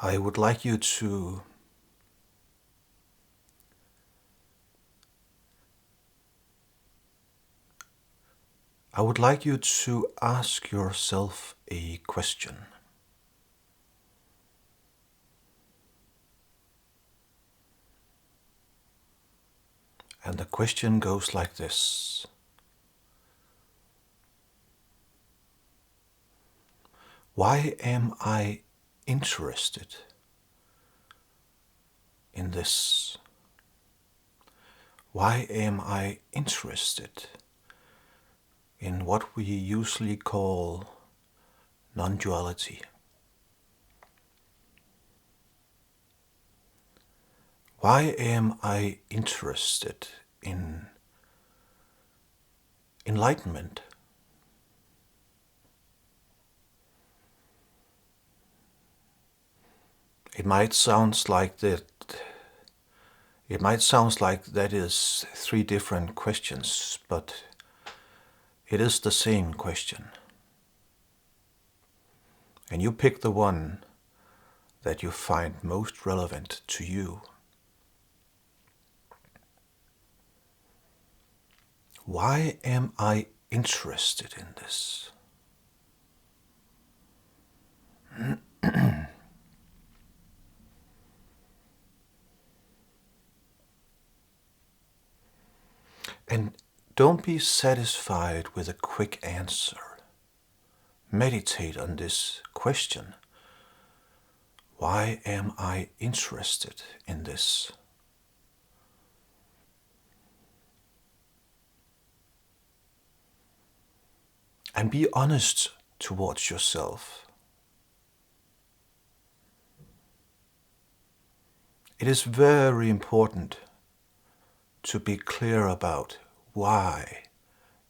I would like you to ask yourself a question. And the question goes like this. Why am I interested in this? Why am I interested in what we usually call non-duality? Why am I interested in enlightenment? It might sound like that. It might sound like that is three different questions, but it is the same question. And you pick the one that you find most relevant to you. Why am I interested in this? And don't be satisfied with a quick answer. Meditate on this question. Why am I interested in this? And be honest towards yourself. It is very important to be clear about why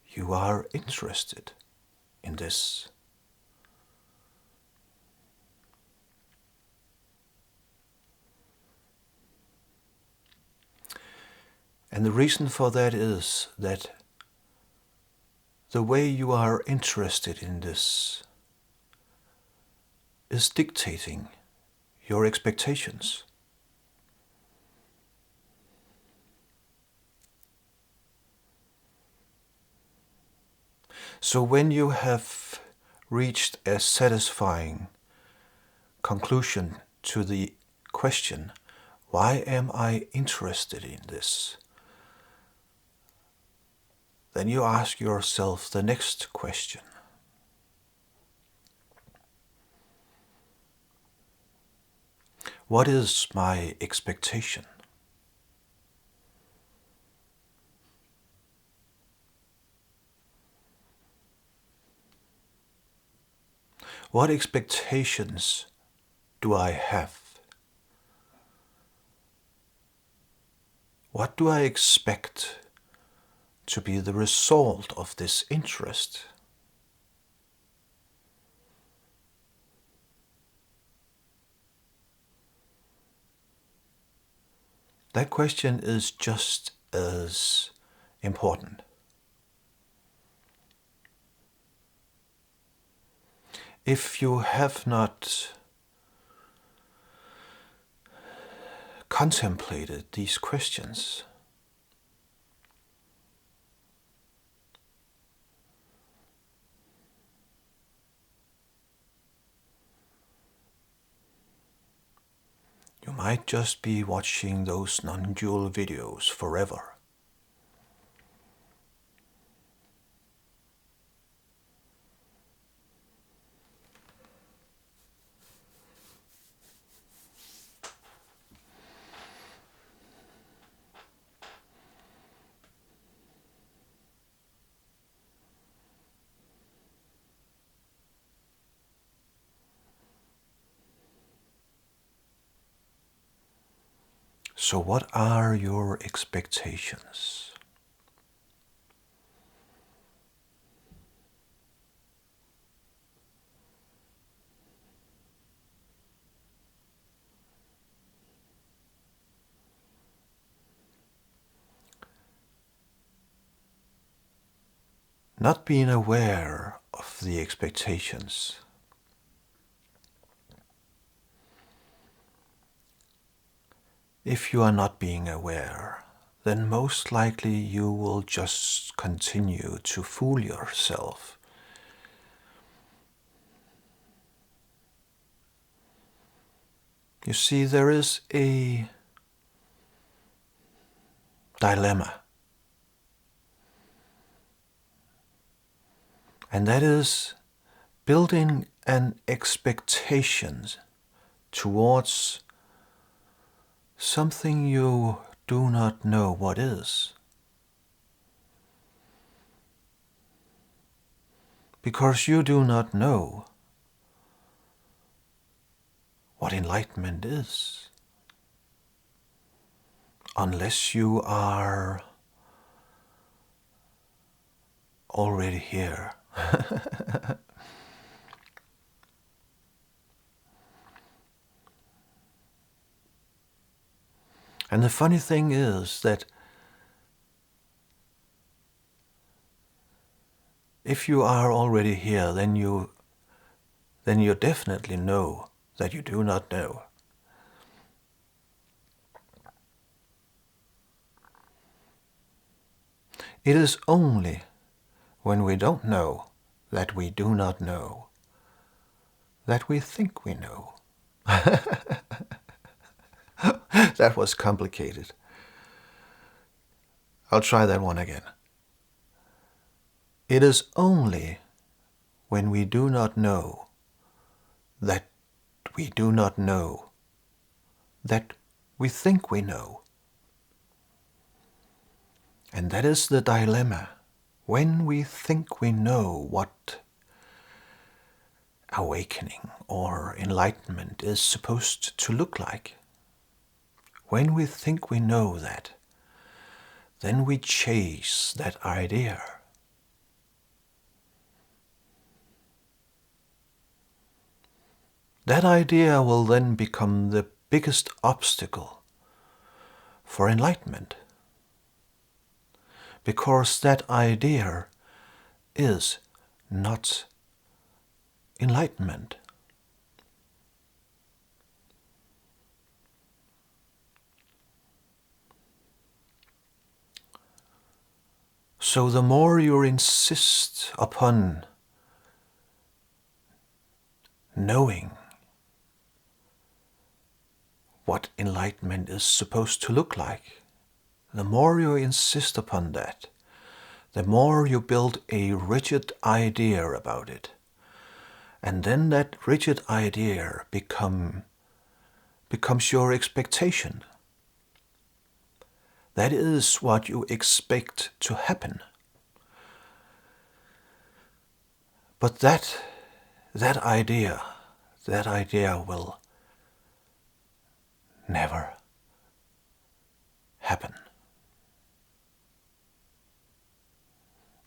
you are interested in this. And the reason for that is that the way you are interested in this is dictating your expectations. So when you have reached a satisfying conclusion to the question, why am I interested in this? Then you ask yourself the next question. What is my expectation? What expectations do I have? What do I expect to be the result of this interest? That question is just as important. If you have not contemplated these questions, you might just be watching those non-dual videos forever. So what are your expectations? Not being aware of the expectations if you are not being aware, then most likely you will just continue to fool yourself. You see, there is a dilemma, and that is building an expectation towards something you do not know what is. Because you do not know what enlightenment is, unless you are already here. And the funny thing is that if you are already here, then you definitely know that you do not know. It is only when we don't know that we do not know that we think we know. That was complicated. I'll try that one again. It is only when we do not know that we do not know that we think we know. And that is the dilemma. When we think we know what awakening or enlightenment is supposed to look like, when we think we know that, then we chase that idea. That idea will then become the biggest obstacle for enlightenment, because that idea is not enlightenment. So the more you insist upon knowing what enlightenment is supposed to look like, the more you insist upon that, the more you build a rigid idea about it. And then that rigid idea becomes your expectation. That is what you expect to happen. But that idea will never happen.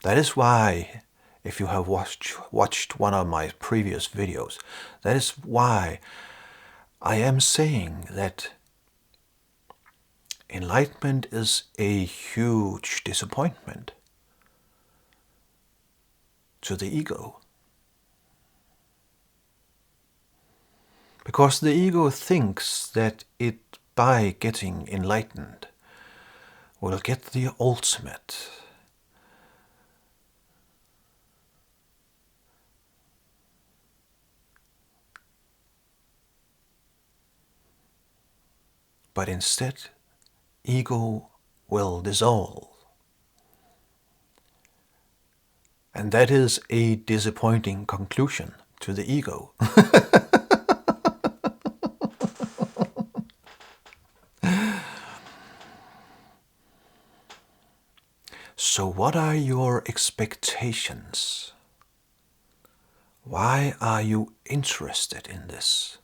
That is why, if you have watched one of my previous videos, that is why I am saying that enlightenment is a huge disappointment to the ego. Because the ego thinks that it, by getting enlightened, will get the ultimate. But instead, ego will dissolve. And that is a disappointing conclusion to the ego. So what are your expectations? Why are you interested in this?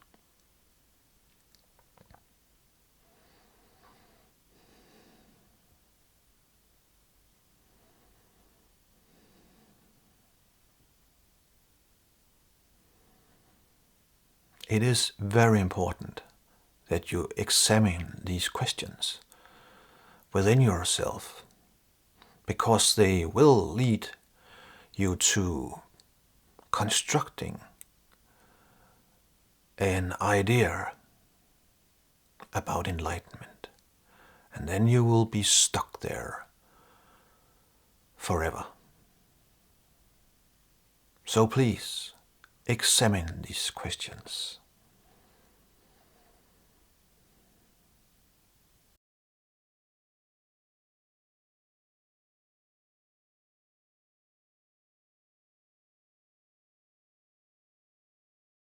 It is very important that you examine these questions within yourself, because they will lead you to constructing an idea about enlightenment. And then you will be stuck there forever. So please, examine these questions.